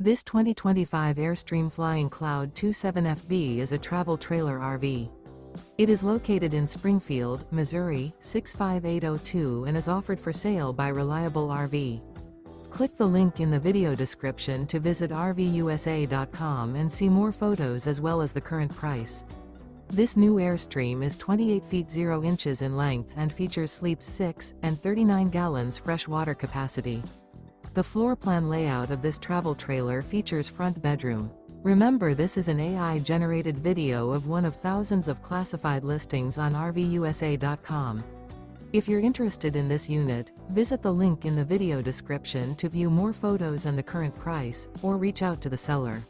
This 2025 Airstream Flying Cloud 27FB is a travel trailer RV. It is located in Springfield, Missouri, 65802 and is offered for sale by Reliable RV. Click the link in the video description to visit RVUSA.com and see more photos as well as the current price. This new Airstream is 28 feet 0 inches in length and features sleeps 6 and 39 gallons fresh water capacity. The floor plan layout of this travel trailer features front bedroom. Remember, this is an AI-generated video of one of thousands of classified listings on RVUSA.com. If you're interested in this unit, visit the link in the video description to view more photos and the current price, or reach out to the seller.